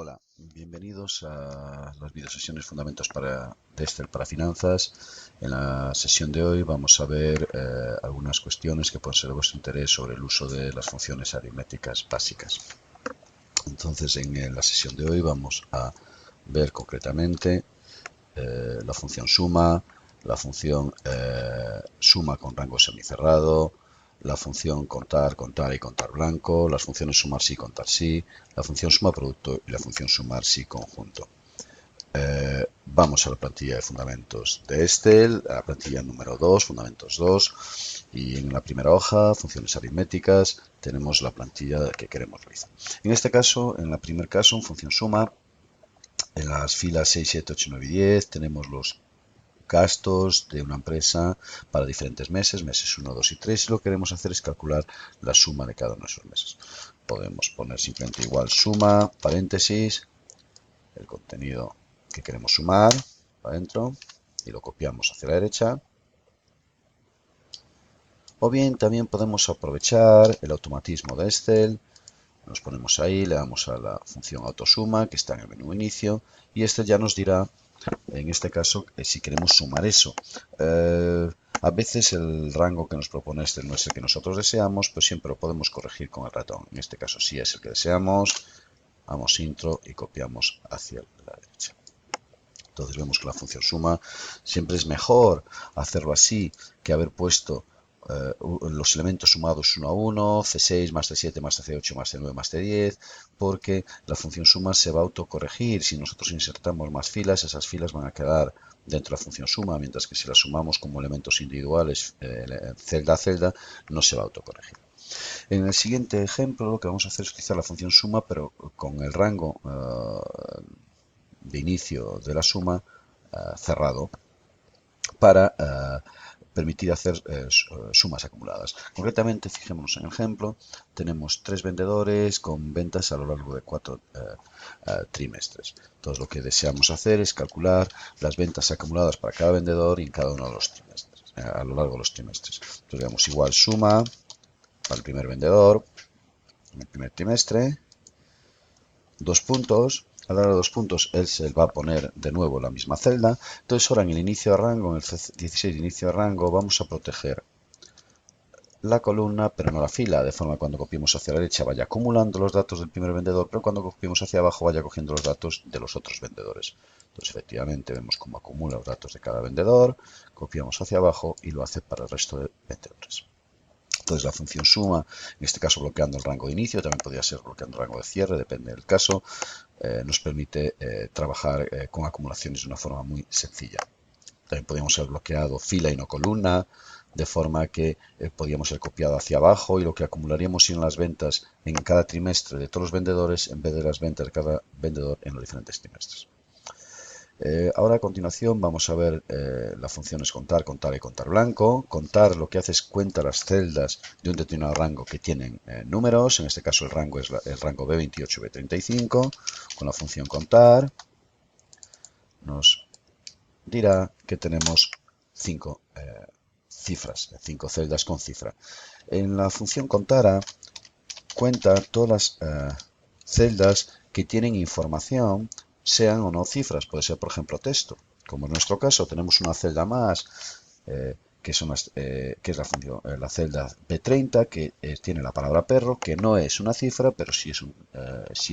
Hola, bienvenidos a las videosesiones Fundamentos de Excel para Finanzas. En la sesión de hoy vamos a ver algunas cuestiones que pueden ser de vuestro interés sobre el uso de las funciones aritméticas básicas. Entonces, en la sesión de hoy vamos a ver concretamente la función suma, la función suma con rango semicerrado, la función contar, contar y contar blanco, las funciones sumar sí, contar sí, la función suma producto y la función sumar sí conjunto. Vamos a la plantilla de fundamentos de Excel, a la plantilla número 2, fundamentos 2, y en la primera hoja, funciones aritméticas, tenemos la plantilla que queremos realizar. En este caso, en el primer caso, en función suma, en las filas 6, 7, 8, 9 y 10 tenemos los gastos de una empresa para diferentes meses, meses 1, 2 y 3, y lo que queremos hacer es calcular la suma de cada uno de esos meses. Podemos poner simplemente igual suma, paréntesis, el contenido que queremos sumar para adentro y lo copiamos hacia la derecha. O bien también podemos aprovechar el automatismo de Excel. Nos ponemos ahí, le damos a la función autosuma que está en el menú inicio y este ya nos dirá, en este caso, si queremos sumar eso. A veces el rango que nos propone este no es el que nosotros deseamos, pues siempre lo podemos corregir con el ratón. En este caso sí es el que deseamos, damos intro y copiamos hacia la derecha. Entonces vemos que la función suma siempre es mejor hacerlo así que haber puesto los elementos sumados uno a uno, C6 más C7 más C8 más C9 más C10, porque la función suma se va a autocorregir. Si nosotros insertamos más filas, esas filas van a quedar dentro de la función suma, mientras que si las sumamos como elementos individuales, celda a celda, no se va a autocorregir. En el siguiente ejemplo lo que vamos a hacer es utilizar la función suma, pero con el rango de inicio de la suma cerrado para permitir hacer sumas acumuladas. Concretamente, fijémonos en el ejemplo, tenemos 3 vendedores con ventas a lo largo de 4 trimestres. Entonces lo que deseamos hacer es calcular las ventas acumuladas para cada vendedor y en cada uno de los trimestres, a lo largo de los trimestres. Entonces digamos igual suma para el primer vendedor en el primer trimestre, 2 puntos. A la hora de 2 puntos, él se va a poner de nuevo la misma celda. Entonces ahora en el inicio de rango, en el C16 inicio de rango, vamos a proteger la columna, pero no la fila, de forma que cuando copiemos hacia la derecha vaya acumulando los datos del primer vendedor, pero cuando copiemos hacia abajo vaya cogiendo los datos de los otros vendedores. Entonces efectivamente vemos cómo acumula los datos de cada vendedor, copiamos hacia abajo y lo hace para el resto de vendedores. Entonces la función suma, en este caso bloqueando el rango de inicio, también podría ser bloqueando el rango de cierre, depende del caso, nos permite trabajar con acumulaciones de una forma muy sencilla. También podríamos haber bloqueado fila y no columna, de forma que podríamos ser copiado hacia abajo y lo que acumularíamos en las ventas en cada trimestre de todos los vendedores en vez de las ventas de cada vendedor en los diferentes trimestres. Ahora a continuación vamos a ver las funciones contar, contar y contar blanco. Contar lo que hace es cuenta las celdas de un determinado rango que tienen números. En este caso el rango es el rango B28, B35. Con la función contar nos dirá que tenemos 5 cifras, 5 celdas con cifra. En la función contara cuenta todas las celdas que tienen información, sean o no cifras. Puede ser, por ejemplo, texto. Como en nuestro caso tenemos una celda más, que es la celda B30, que tiene la palabra perro, que no es una cifra, pero sí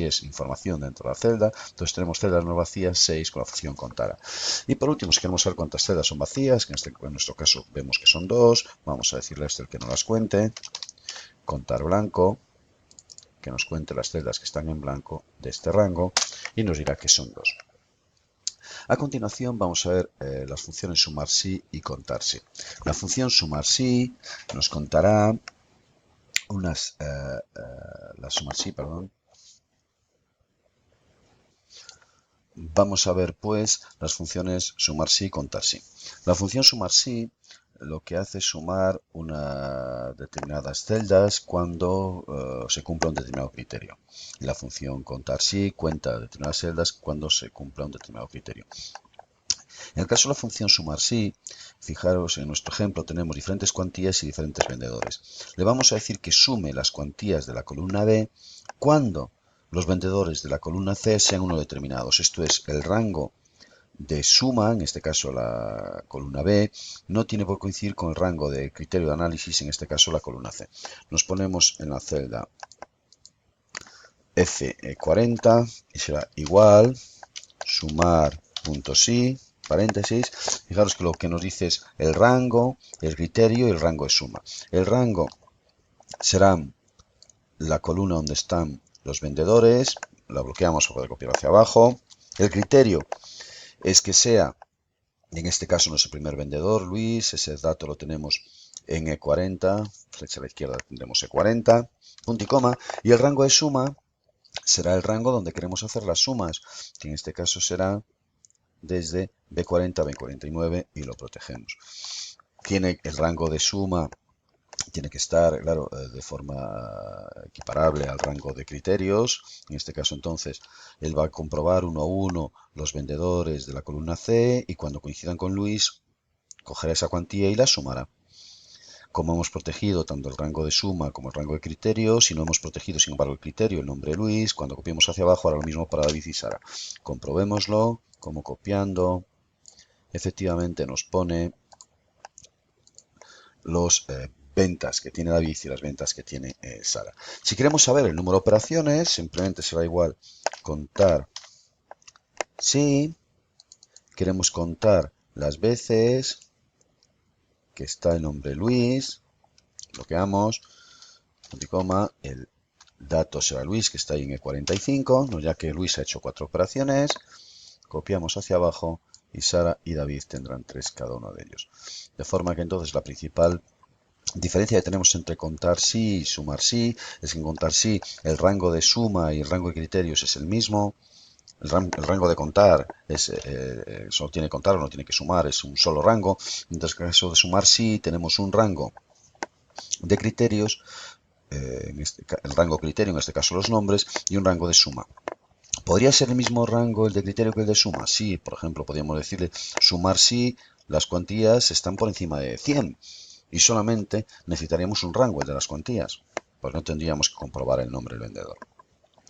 es información dentro de la celda. Entonces tenemos celdas no vacías 6 con la función contara. Y por último, si queremos saber cuántas celdas son vacías, que en nuestro caso vemos que son 2, vamos a decirle a este que no las cuente. Contar blanco, que nos cuente las celdas que están en blanco de este rango y nos dirá que son 2. A continuación vamos a ver las funciones sumar sí y contar sí. La función sumar sí nos contará la sumar sí, perdón. Vamos a ver pues las funciones sumar sí y contar sí. La función sumar sí lo que hace es sumar determinadas celdas cuando se cumpla un determinado criterio. Y la función contar sí cuenta determinadas celdas cuando se cumpla un determinado criterio. En el caso de la función sumar sí, fijaros en nuestro ejemplo tenemos diferentes cuantías y diferentes vendedores. Le vamos a decir que sume las cuantías de la columna B cuando los vendedores de la columna C sean uno determinados. Esto es, el rango de suma, en este caso la columna B, no tiene por coincidir con el rango de criterio de análisis, en este caso la columna C. Nos ponemos en la celda F40 y será igual sumar.si, paréntesis. Fijaros que lo que nos dice es el rango, el criterio y el rango de suma. El rango será la columna donde están los vendedores, la bloqueamos para poder copiar hacia abajo. El criterio es que sea, en este caso, nuestro primer vendedor, Luis, ese dato lo tenemos en E40, flecha a la izquierda tendremos E40, punto y coma, y el rango de suma será el rango donde queremos hacer las sumas, que en este caso será desde B40 a B49 y lo protegemos. Tiene el rango de suma, tiene que estar, claro, de forma equiparable al rango de criterios. En este caso, entonces, él va a comprobar uno a uno los vendedores de la columna C y cuando coincidan con Luis, cogerá esa cuantía y la sumará. Como hemos protegido tanto el rango de suma como el rango de criterio, si no hemos protegido, sin embargo, el criterio, el nombre de Luis, cuando copiemos hacia abajo, hará lo mismo para David y Sara. Comprobémoslo, como copiando, efectivamente nos pone los ventas que tiene David y las ventas que tiene Sara. Si queremos saber el número de operaciones, simplemente será igual contar si queremos contar las veces que está el nombre Luis, bloqueamos, punto y coma, el dato será Luis, que está ahí en E45, ya que Luis ha hecho 4 operaciones, copiamos hacia abajo y Sara y David tendrán 3 cada uno de ellos. De forma que entonces la principal diferencia que tenemos entre contar sí y sumar sí es que en contar sí el rango de suma y el rango de criterios es el mismo. El rango de contar es, solo tiene que contar o no tiene que sumar, es un solo rango. Mientras que en el caso de sumar sí tenemos un rango de criterios, el rango criterio, en este caso los nombres, y un rango de suma. ¿Podría ser el mismo rango el de criterio que el de suma? Sí, por ejemplo, podríamos decirle sumar si las cuantías están por encima de 100 y solamente necesitaríamos un rango, el de las cuantías, pues no tendríamos que comprobar el nombre del vendedor.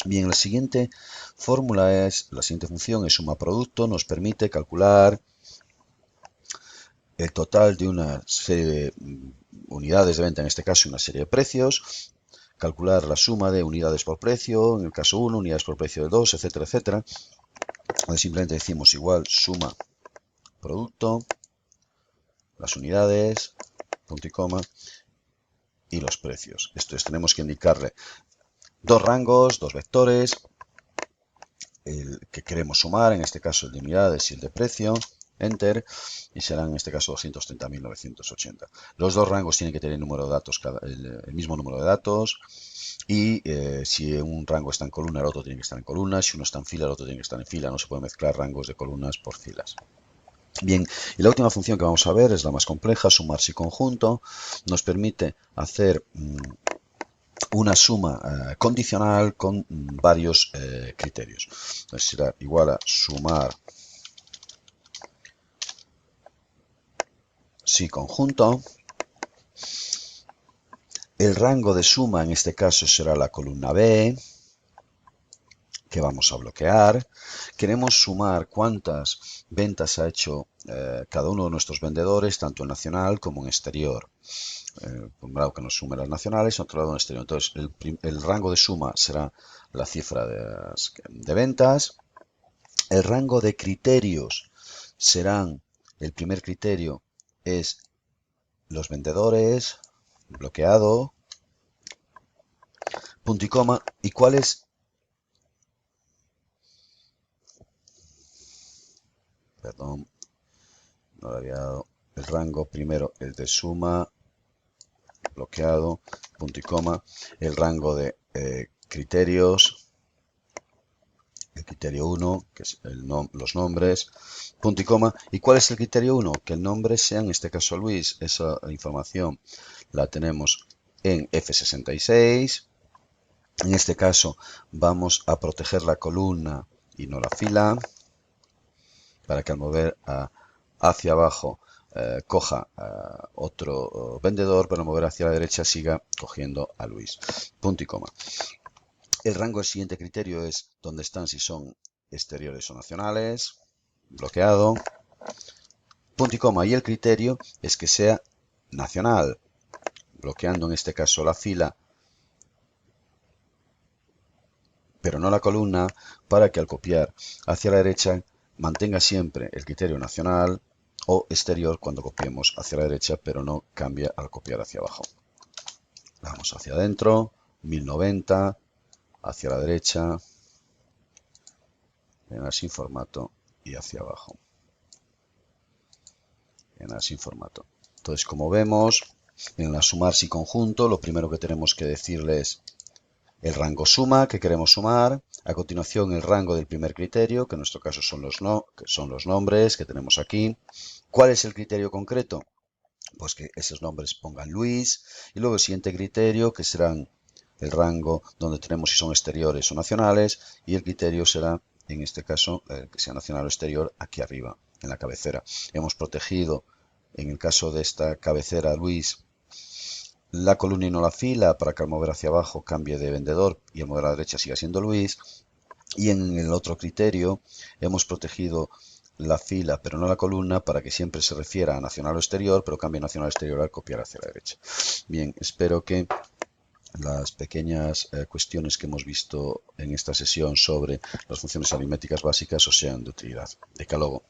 Bien, la siguiente fórmula es, la siguiente función es suma producto, nos permite calcular el total de una serie de unidades de venta, en este caso una serie de precios, calcular la suma de unidades por precio, en el caso 1, unidades por precio de 2, etcétera, etcétera. Simplemente decimos igual suma producto, las unidades, punto y coma, y los precios. Esto es, tenemos que indicarle dos rangos, dos vectores, el que queremos sumar, en este caso el de unidades y el de precio, enter, y serán en este caso 230.980. Los dos rangos tienen que tener el número de datos, el mismo número de datos, y si un rango está en columna, el otro tiene que estar en columna, si uno está en fila, el otro tiene que estar en fila, no se puede mezclar rangos de columnas por filas. Bien, y la última función que vamos a ver es la más compleja, sumar si conjunto, nos permite hacer una suma condicional con varios criterios. Entonces será igual a sumar si conjunto. El rango de suma en este caso será la columna B, que vamos a bloquear. Queremos sumar cuántas ventas ha hecho cada uno de nuestros vendedores, tanto en nacional como en exterior. Por un lado que nos sume las nacionales, otro lado en exterior. Entonces, el rango de suma será la cifra de ventas. El rango de criterios serán, el primer criterio es los vendedores, bloqueado, punto y coma. ¿Y cuál es? Perdón, no lo había dado. El rango primero, el de suma, bloqueado, punto y coma. El rango de criterios, el criterio 1, que es los nombres, punto y coma. ¿Y cuál es el criterio 1? Que el nombre sea, en este caso, Luis. Esa información la tenemos en F66. En este caso vamos a proteger la columna y no la fila, para que al mover hacia abajo coja otro vendedor, pero al mover hacia la derecha siga cogiendo a Luis. Punto y coma. El rango del siguiente criterio es dónde están, si son exteriores o nacionales. Bloqueado. Punto y coma. Y el criterio es que sea nacional. Bloqueando en este caso la fila, pero no la columna, para que al copiar hacia la derecha mantenga siempre el criterio nacional o exterior cuando copiemos hacia la derecha, pero no cambia al copiar hacia abajo. Vamos hacia adentro, 1090, hacia la derecha, llenar sin formato y hacia abajo. Llenar sin formato. Entonces, como vemos, en la sumar si conjunto, lo primero que tenemos que decirle es el rango suma que queremos sumar. A continuación, el rango del primer criterio, que en nuestro caso son los nombres que tenemos aquí. ¿Cuál es el criterio concreto? Pues que esos nombres pongan Luis. Y luego el siguiente criterio, que serán el rango donde tenemos si son exteriores o nacionales. Y el criterio será, en este caso, que sea nacional o exterior, aquí arriba, en la cabecera. Hemos protegido, en el caso de esta cabecera, Luis, la columna y no la fila, para que al mover hacia abajo cambie de vendedor y al mover a la derecha siga siendo Luis. Y en el otro criterio hemos protegido la fila pero no la columna, para que siempre se refiera a nacional o exterior, pero cambie nacional o exterior al copiar hacia la derecha. Bien, espero que las pequeñas cuestiones que hemos visto en esta sesión sobre las funciones aritméticas básicas os sean de utilidad. Decálogo.